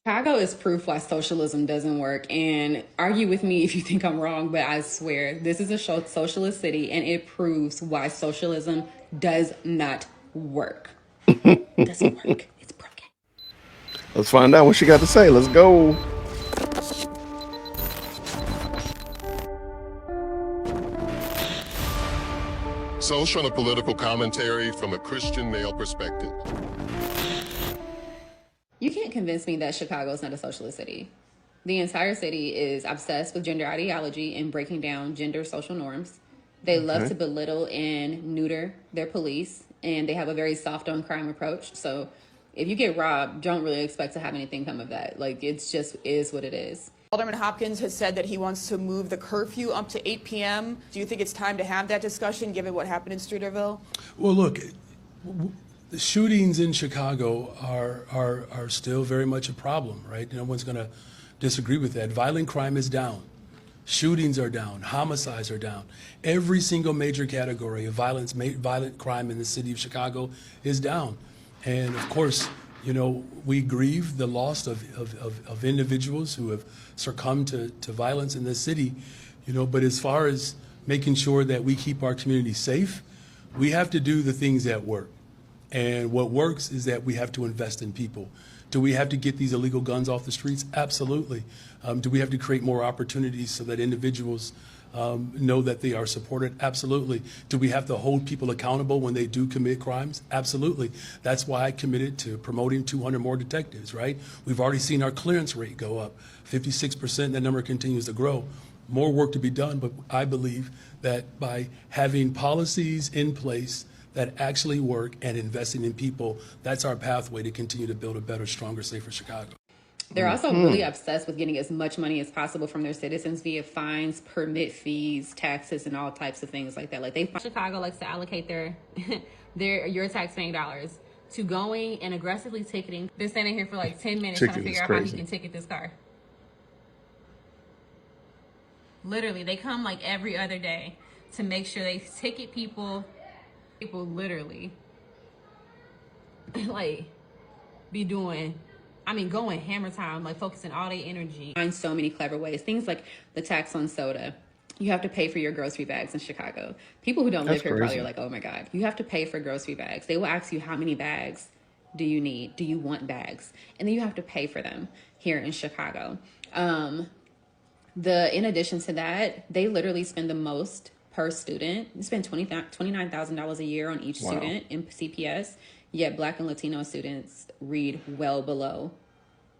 Chicago is proof why socialism doesn't work. And argue with me if you think I'm wrong, but I swear this is a socialist city and it proves why socialism does not work. It doesn't work. It's broken. Let's find out what she got to say. Let's go. Social and political commentary from a Christian male perspective. You can't convince me that Chicago is not a socialist city. The entire city is obsessed with gender ideology and breaking down gender social norms. They love to belittle and neuter their police, and they have a very soft on crime approach. So if you get robbed, don't really expect to have anything come of that. Like, it's just is what it is. Alderman Hopkins has said that he wants to move the curfew up to 8 p.m. Do you think it's time to have that discussion, given what happened in Streeterville? Well, look, the shootings in Chicago are still very much a problem, right? No one's going to disagree with that. Violent crime is down. Shootings are down. Homicides are down. Every single major category of violent crime in the city of Chicago is down. And of course, you know, we grieve the loss of individuals who have succumbed to violence in this city, you know, but as far as making sure that we keep our community safe, we have to do the things that work. And what works is that we have to invest in people. Do we have to get these illegal guns off the streets? Absolutely. Do we have to create more opportunities so that individuals know that they are supported? Absolutely. Do we have to hold people accountable when they do commit crimes? Absolutely. That's why I committed to promoting 200 more detectives, right? We've already seen our clearance rate go up, 56%, that number continues to grow. More work to be done, but I believe that by having policies in place that actually work and investing in people, that's our pathway to continue to build a better, stronger, safer Chicago. They're also really obsessed with getting as much money as possible from their citizens via fines, permit fees, taxes, and all types of things like that. Like Chicago likes to allocate their your taxpaying dollars to going and aggressively ticketing. They're standing here for like 10 minutes trying to figure out how he can ticket this car. Literally, they come like every other day to make sure they ticket people literally like be doing, going hammer time, like focusing all their energy. Find so many clever ways. Things like the tax on soda. You have to pay for your grocery bags in Chicago. People who don't live here probably are like, oh my God, you have to pay for grocery bags. They will ask you, how many bags do you need? Do you want bags? And then you have to pay for them here in Chicago. In addition to that, they literally spend the most per student. They spend $29,000 a year on each student in CPS, yet Black and Latino students read well below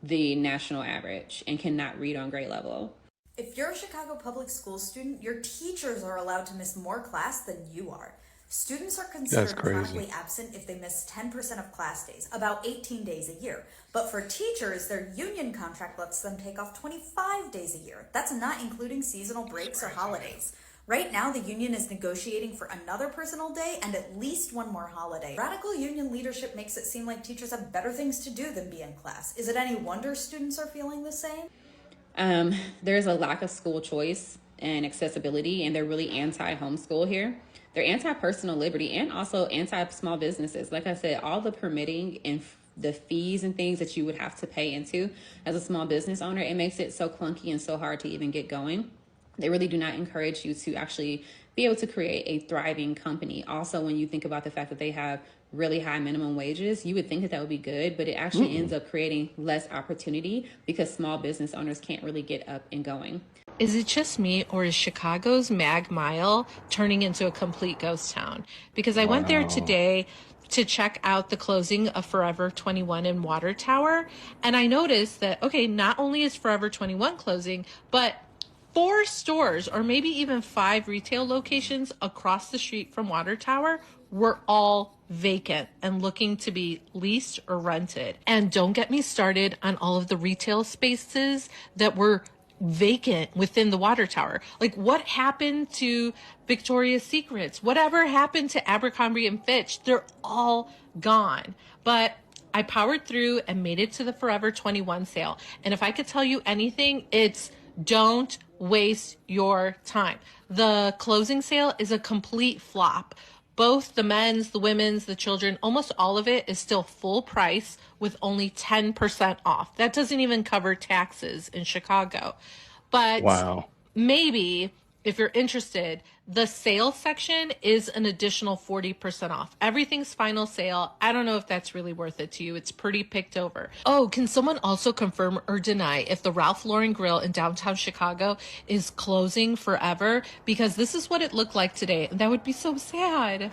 the national average and cannot read on grade level. If you're a Chicago public school student, your teachers are allowed to miss more class than you are. Students are considered chronically absent if they miss 10% of class days, about 18 days a year. But for teachers, their union contract lets them take off 25 days a year. That's not including seasonal breaks or holidays. Right now, the union is negotiating for another personal day and at least one more holiday. Radical union leadership makes it seem like teachers have better things to do than be in class. Is it any wonder students are feeling the same? There's a lack of school choice and accessibility, and they're really anti-homeschool here. They're anti-personal liberty and also anti-small businesses. Like I said, all the permitting and the fees and things that you would have to pay into as a small business owner, it makes it so clunky and so hard to even get going. They really do not encourage you to actually be able to create a thriving company. Also, when you think about the fact that they have really high minimum wages, you would think that that would be good, but it actually ends up creating less opportunity because small business owners can't really get up and going. Is it just me, or is Chicago's Mag Mile turning into a complete ghost town? Because I went there today to check out the closing of Forever 21 in Water Tower, and I noticed that, okay, not only is Forever 21 closing, but 4 stores, or maybe even 5 retail locations across the street from Water Tower were all vacant and looking to be leased or rented. And don't get me started on all of the retail spaces that were vacant within the Water Tower. Like, what happened to Victoria's Secrets? Whatever happened to Abercrombie and Fitch? They're all gone. But I powered through and made it to the Forever 21 sale. And if I could tell you anything, it's don't waste your time. The closing sale is a complete flop. Both the men's, the women's, the children, almost all of it is still full price with only 10% off. That doesn't even cover taxes in Chicago. But Wow. maybe if you're interested, the sale section is an additional 40% off. Everything's final sale. I don't know if that's really worth it to you. It's pretty picked over. Oh, can someone also confirm or deny if the Ralph Lauren Grill in downtown Chicago is closing forever? Because this is what it looked like today, and that would be so sad.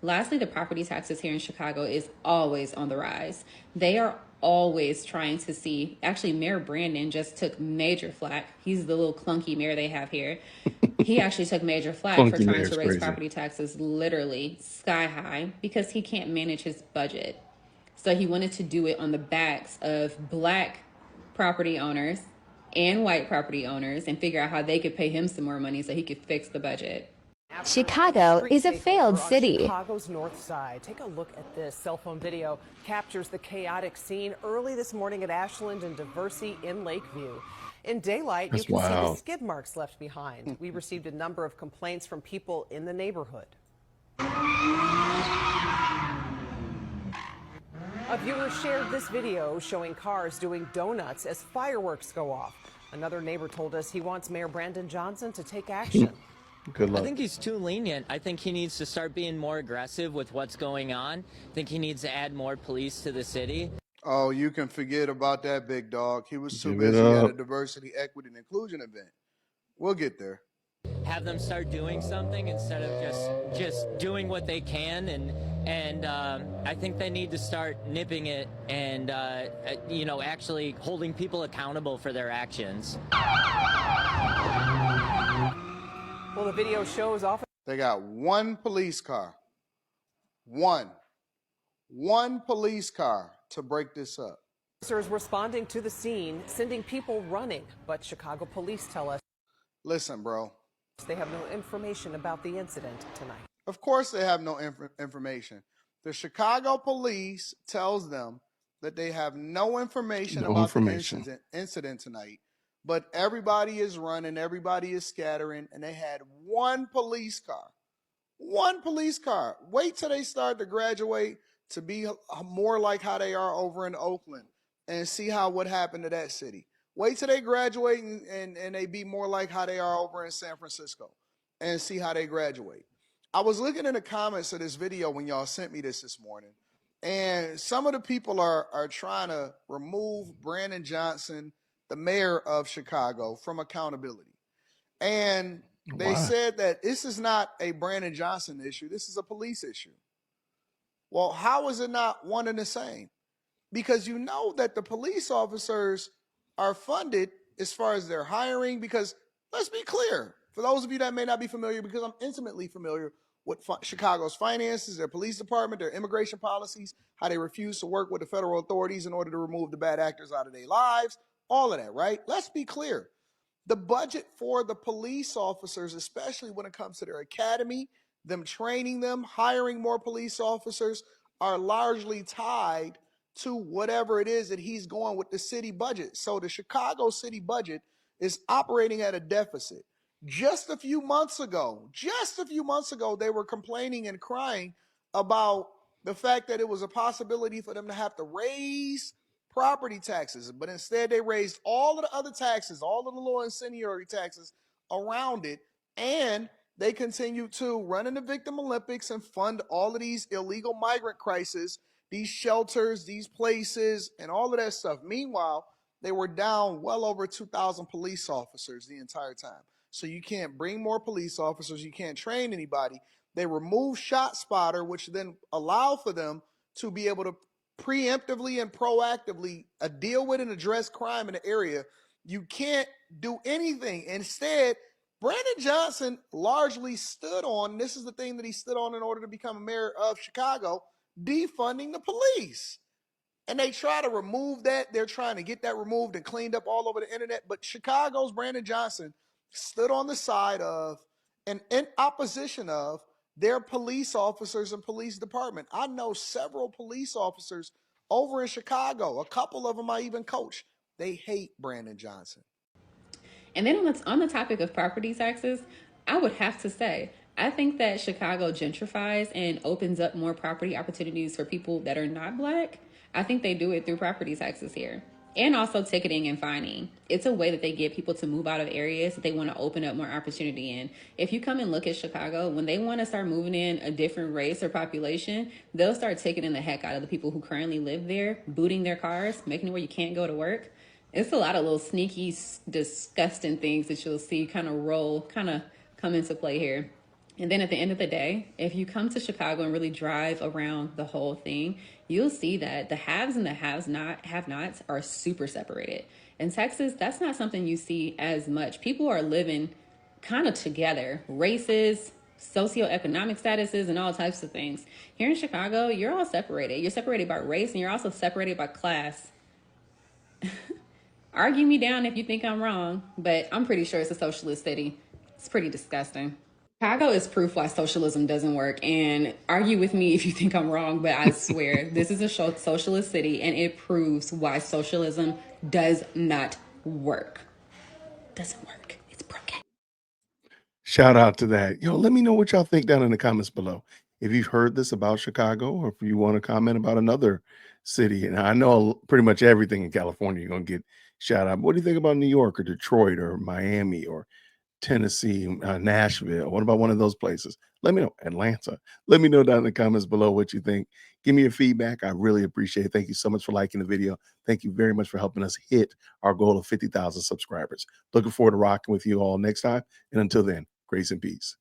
Lastly, the property taxes here in Chicago is always on the rise. They are always trying to see. Actually, Mayor Brandon just took major flack. He's the little clunky mayor they have here. He actually took major flack for Funky trying mayor's to raise crazy. property taxes literally sky high because he can't manage his budget. So he wanted to do it on the backs of black property owners and white property owners and figure out how they could pay him some more money so he could fix the budget. Chicago is a failed city. Chicago's north side. Take a look at this. Cell phone video captures the chaotic scene early this morning at Ashland and Diversey in Lakeview. In daylight, you can see the skid marks left behind. We received a number of complaints from people in the neighborhood. A viewer shared this video showing cars doing donuts as fireworks go off. Another neighbor told us he wants Mayor Brandon Johnson to take action. Good luck. I think he's too lenient. I think he needs to start being more aggressive with what's going on. I think he needs to add more police to the city. Oh, you can forget about that, big dog. He was too busy at a diversity, equity, and inclusion event. We'll get there. Have them start doing something instead of just doing what they can, and I think they need to start nipping it and actually holding people accountable for their actions. Well, the video shows off. They got one police car. One police car to break this up. Officers responding to the scene, sending people running. But Chicago police tell us. Listen, bro. They have no information about the incident tonight. Of course they have no information. The Chicago police tells them that they have no information about the incident tonight. But everybody is running, everybody is scattering, and they had one police car. One police car. Wait till they start to graduate to be more like how they are over in Oakland and see what happened to that city. Wait till they graduate and they be more like how they are over in San Francisco and see how they graduate. I was looking in the comments of this video when y'all sent me this morning, and some of the people are trying to remove Brandon Johnson, the mayor of Chicago, from accountability. And they said that this is not a Brandon Johnson issue. This is a police issue. Well, how is it not one and the same? Because you know that the police officers are funded as far as their hiring, because let's be clear, for those of you that may not be familiar, because I'm intimately familiar with Chicago's finances, their police department, their immigration policies, how they refuse to work with the federal authorities in order to remove the bad actors out of their lives, all of that, right? Let's be clear. The budget for the police officers, especially when it comes to their academy, them training them, hiring more police officers, are largely tied to whatever it is that he's going with the city budget. So the Chicago city budget is operating at a deficit. Just a few months ago, they were complaining and crying about the fact that it was a possibility for them to have to raise property taxes, but instead they raised all of the other taxes, all of the little incendiary taxes around it, and they continue to run in the Victim Olympics and fund all of these illegal migrant crises, these shelters, these places, and all of that stuff. Meanwhile, they were down well over 2,000 police officers the entire time. So you can't bring more police officers, you can't train anybody. They remove ShotSpotter, which then allow for them to be able to preemptively and proactively deal with and address crime in the area. You can't do anything. Instead, Brandon Johnson largely stood on, this is the thing that he stood on in order to become a mayor of Chicago, defunding the police. And they try to remove that. They're trying to get that removed and cleaned up all over the internet. But Chicago's Brandon Johnson stood on the side of and in opposition of their police officers and police department. I know several police officers over in Chicago. A couple of them I even coach. They hate Brandon Johnson. And then on the topic of property taxes, I would have to say, I think that Chicago gentrifies and opens up more property opportunities for people that are not Black. I think they do it through property taxes here and also ticketing and fining. It's a way that they get people to move out of areas that they want to open up more opportunity in. If you come and look at Chicago, when they want to start moving in a different race or population, they'll start ticketing the heck out of the people who currently live there, booting their cars, making it where you can't go to work. It's a lot of little sneaky, disgusting things that you'll see kind of come into play here. And then at the end of the day, if you come to Chicago and really drive around the whole thing, you'll see that the haves and the have-nots are super separated. In Texas, that's not something you see as much. People are living kind of together, races, socioeconomic statuses, and all types of things. Here in Chicago, you're all separated. You're separated by race and you're also separated by class. Argue me down if you think I'm wrong, but I'm pretty sure it's a socialist city. It's pretty disgusting. Chicago is proof why socialism doesn't work, and argue with me if you think I'm wrong, but I swear this is a socialist city and it proves why socialism does not work. Doesn't work. It's broken. Shout out to that. Yo, let me know what y'all think down in the comments below. If you've heard this about Chicago or if you want to comment about another city. And I know pretty much everything in California you're going to get shout out. What do you think about New York or Detroit or Miami or Tennessee, Nashville? What about one of those places? Let me know. Atlanta. Let me know down in the comments below what you think. Give me your feedback. I really appreciate it. Thank you so much for liking the video. Thank you very much for helping us hit our goal of 50,000 subscribers. Looking forward to rocking with you all next time. And until then, grace and peace.